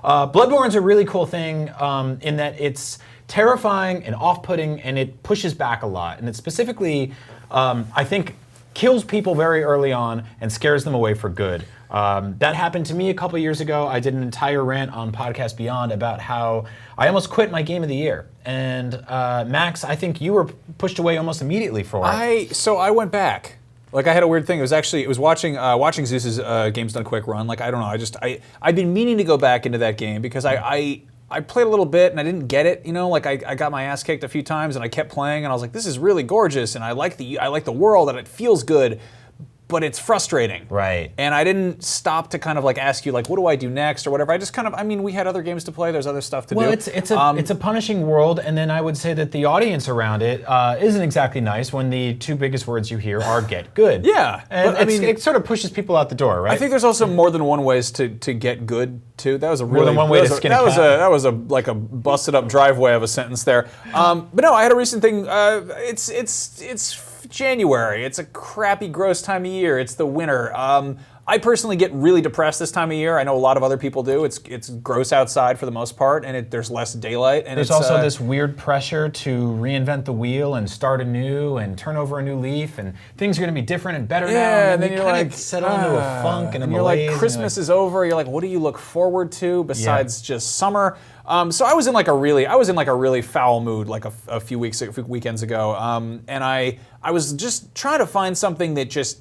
Bloodborne's a really cool thing in that it's terrifying and off-putting, and it pushes back a lot. And it specifically, I think, kills people very early on and scares them away for good. That happened to me a couple years ago. I did an entire rant on Podcast Beyond about how I almost quit my game of the year. And Max, I think you were pushed away almost immediately for it. So I went back. Like, I had a weird thing. It was watching Zeus's Games Done Quick run. Like, I don't know. I've been meaning to go back into that game because I played a little bit and I didn't get it. You know, like I got my ass kicked a few times and I kept playing and I was like, this is really gorgeous and I like the world and it feels good, but it's frustrating. Right. And I didn't stop to kind of like ask you like, what do I do next or whatever. I just kind of, I mean, we had other games to play. There's other stuff to do. Well, it's a punishing world, and then I would say that the audience around it isn't exactly nice when the two biggest words you hear are "get good." Yeah, and I mean, it sort of pushes people out the door, right? I think there's also more than one ways to get good too. That was a really more than one way to skin a cat. That was like a busted up driveway of a sentence there. But no, I had a recent thing. It's January. It's a crappy, gross time of year. It's the winter. I personally get really depressed this time of year. I know a lot of other people do. It's gross outside for the most part, and there's less daylight. And there's also this weird pressure to reinvent the wheel and start anew and turn over a new leaf, and things are going to be different and better now. And then you're like settle into a funk and a you're malaise. Like Christmas is over. You're like, what do you look forward to besides just summer? So I was in like a really foul mood like a few weekends ago, and I was just trying to find something that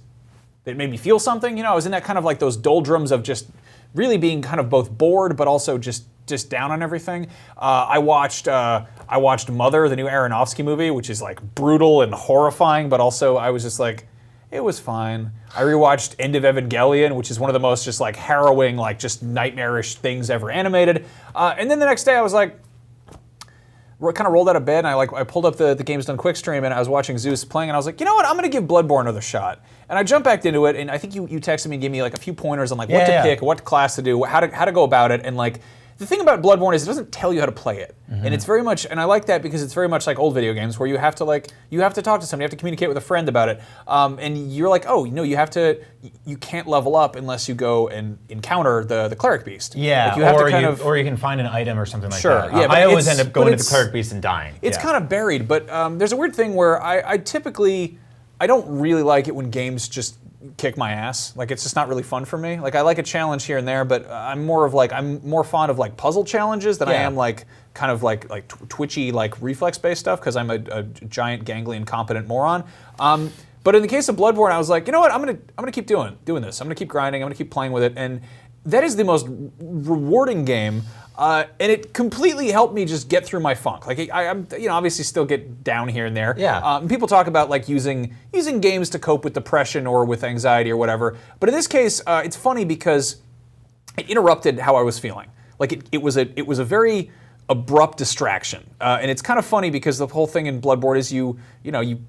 made me feel something. You know, I was in that kind of like those doldrums of just really being kind of both bored but also just down on everything. I watched Mother, the new Aronofsky movie, which is like brutal and horrifying, but also I was just like, it was fine. I rewatched End of Evangelion, which is one of the most just like harrowing, like just nightmarish things ever animated. And then the next day I was like, kind of rolled out of bed and I pulled up the Games Done Quick stream and I was watching Zeus playing and I was like, you know what, I'm gonna give Bloodborne another shot. And I jumped back into it and I think you texted me and gave me like a few pointers on like what to pick, what class to do, how to go about it, and like the thing about Bloodborne is it doesn't tell you how to play it. Mm-hmm. And it's very much, and I like that because it's very much like old video games where you have to talk to someone, you have to communicate with a friend about it. And you're like, oh, no, you can't level up unless you go and encounter the cleric beast. Yeah, like you have or you can find an item or something like that. Yeah, I always end up going to the cleric beast and dying. It's kind of buried, but there's a weird thing where I typically, I don't really like it when games just kick my ass. Like, it's just not really fun for me. Like, I like a challenge here and there, but I'm more fond of like puzzle challenges than I am like kind of like twitchy like reflex-based stuff because I'm a giant gangly incompetent moron. But in the case of Bloodborne, I was like, you know what? I'm gonna keep doing this. I'm gonna keep grinding. I'm gonna keep playing with it, and that is the most rewarding game. And it completely helped me just get through my funk. Like I'm, obviously still get down here and there. Yeah. And people talk about like using games to cope with depression or with anxiety or whatever. But in this case, it's funny because it interrupted how I was feeling. Like it was a very abrupt distraction. And it's kind of funny because the whole thing in Bloodborne is you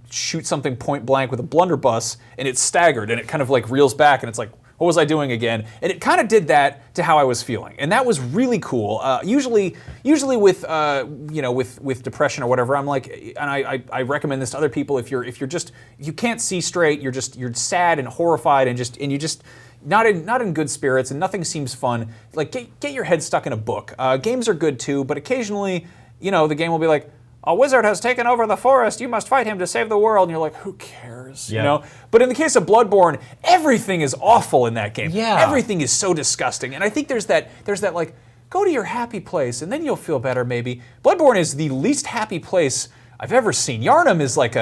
shoot something point blank with a blunderbuss and it's staggered and it kind of like reels back and it's like, what was I doing again? And it kind of did that to how I was feeling, and that was really cool. Usually with with depression or whatever, I'm like, and I recommend this to other people. If you can't see straight, you're sad and horrified and you just not in good spirits and nothing seems fun. Like get your head stuck in a book. Games are good too, but occasionally, the game will be like, a wizard has taken over the forest. You must fight him to save the world. And you're like, who cares? Yeah. But in the case of Bloodborne, everything is awful in that game. Yeah. Everything is so disgusting. And I think there's that like, go to your happy place and then you'll feel better maybe. Bloodborne is the least happy place I've ever seen. Yharnam is like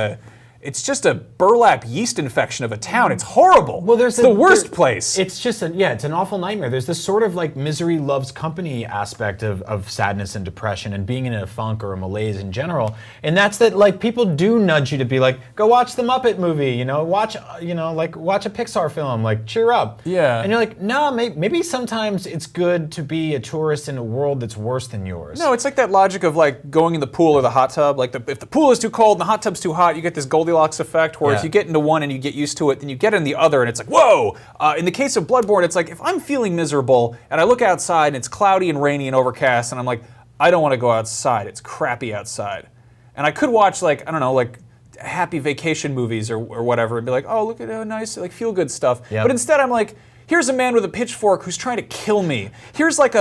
it's just a burlap yeast infection of a town. It's horrible. Well, it's the worst place. It's just it's an awful nightmare. There's this sort of like misery loves company aspect of sadness and depression and being in a funk or a malaise in general. And that's that like people do nudge you to be like, go watch the Muppet movie, watch a Pixar film, like cheer up. Yeah. And you're like, no, maybe sometimes it's good to be a tourist in a world that's worse than yours. No, it's like that logic of like going in the pool or the hot tub. Like if the pool is too cold and the hot tub's too hot, you get this Goldilocks effect where if you get into one and you get used to it, then you get in the other and it's like, whoa! In the case of Bloodborne, it's like if I'm feeling miserable and I look outside and it's cloudy and rainy and overcast and I'm like, I don't want to go outside. It's crappy outside. And I could watch like, I don't know, like happy vacation movies or whatever and be like, oh, look at how nice, like feel good stuff. Yep. But instead I'm like, here's a man with a pitchfork who's trying to kill me. Here's like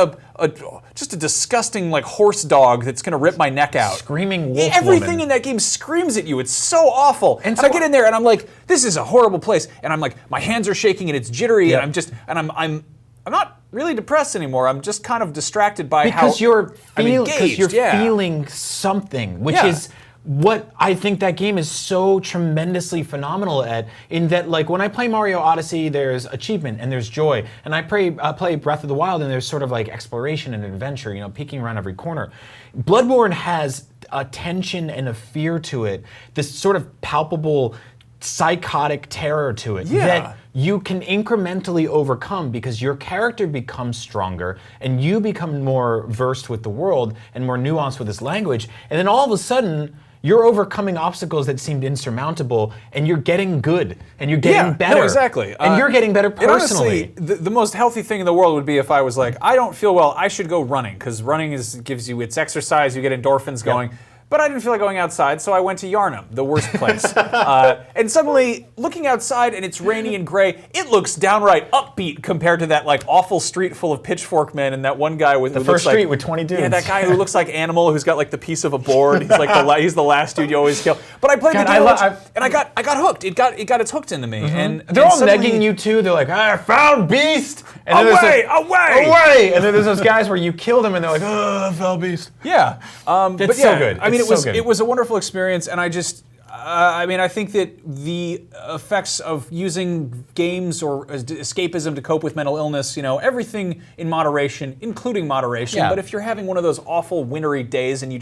just a disgusting like horse dog that's gonna rip my neck out. Screaming wolf Everything woman. in that game screams at you. It's so awful. And so I get in there and I'm like, this is a horrible place. And I'm like, my hands are shaking and it's jittery and I'm not really depressed anymore. I'm just kind of distracted by how you're I'm engaged. feeling something, which is what I think that game is so tremendously phenomenal at, in that, like, when I play Mario Odyssey, there's achievement and there's joy, and I play Breath of the Wild, and there's sort of like exploration and adventure, you know, peeking around every corner. Bloodborne has a tension and a fear to it, this sort of palpable psychotic terror to it that you can incrementally overcome because your character becomes stronger and you become more versed with the world and more nuanced with its language, and then all of a sudden you're overcoming obstacles that seemed insurmountable, and you're getting good, and you're getting better. No, exactly. And you're getting better personally. Honestly, the most healthy thing in the world would be if I was like, I don't feel well, I should go running, because running gives you, it's exercise, you get endorphins going. But I didn't feel like going outside, so I went to Yarnum, the worst place. And suddenly, looking outside and it's rainy and gray, it looks downright upbeat compared to that like awful street full of pitchfork men and that one guy with the first street with 20 dudes. Yeah, that guy who looks like Animal, who's got like the piece of a board. He's like he's the last dude you always kill. But I played the game and I got hooked. It got its hooked into me. And they're all suddenly, negging you too. They're like, I found beast. And away! And then there's those guys where you kill them and they're like, oh, I found beast. Yeah, it's so good. I mean, it was a wonderful experience, and I just, I think that the effects of using games or escapism to cope with mental illness, you know, everything in moderation, including moderation. Yeah. But if you're having one of those awful wintry days and you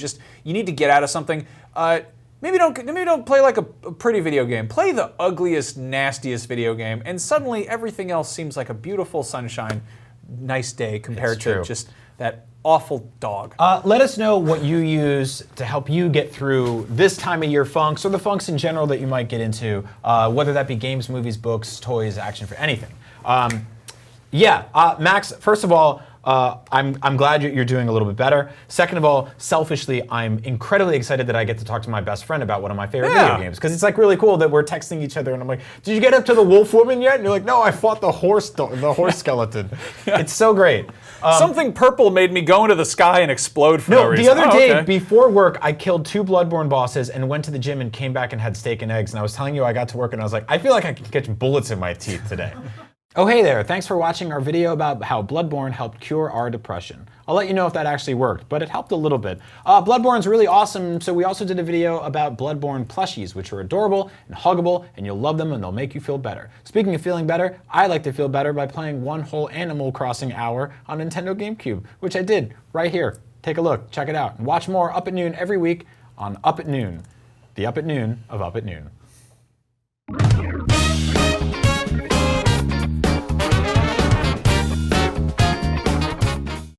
need to get out of something, maybe don't play like a pretty video game. Play the ugliest, nastiest video game, and suddenly everything else seems like a beautiful sunshine, nice day compared to just that awful dog. Let us know what you use to help you get through this time of year funks, or the funks in general that you might get into, whether that be games, movies, books, toys, action, for anything. Max, first of all, I'm glad you're doing a little bit better. Second of all, selfishly, I'm incredibly excited that I get to talk to my best friend about one of my favorite video games, because it's like really cool that we're texting each other and I'm like, did you get up to the wolf woman yet? And you're like, no, I fought the horse skeleton. It's so great. Something purple made me go into the sky and explode for no reason. The other day, before work, I killed 2 Bloodborne bosses and went to the gym and came back and had steak and eggs. And I was telling you, I got to work and I was like, I feel like I can catch bullets in my teeth today. Oh, hey there. Thanks for watching our video about how Bloodborne helped cure our depression. I'll let you know if that actually worked, but it helped a little bit. Bloodborne's really awesome, so we also did a video about Bloodborne plushies, which are adorable and huggable, and you'll love them and they'll make you feel better. Speaking of feeling better, I like to feel better by playing one whole Animal Crossing hour on Nintendo GameCube, which I did right here. Take a look, check it out, and watch more Up at Noon every week on Up at Noon, the Up at Noon of Up at Noon.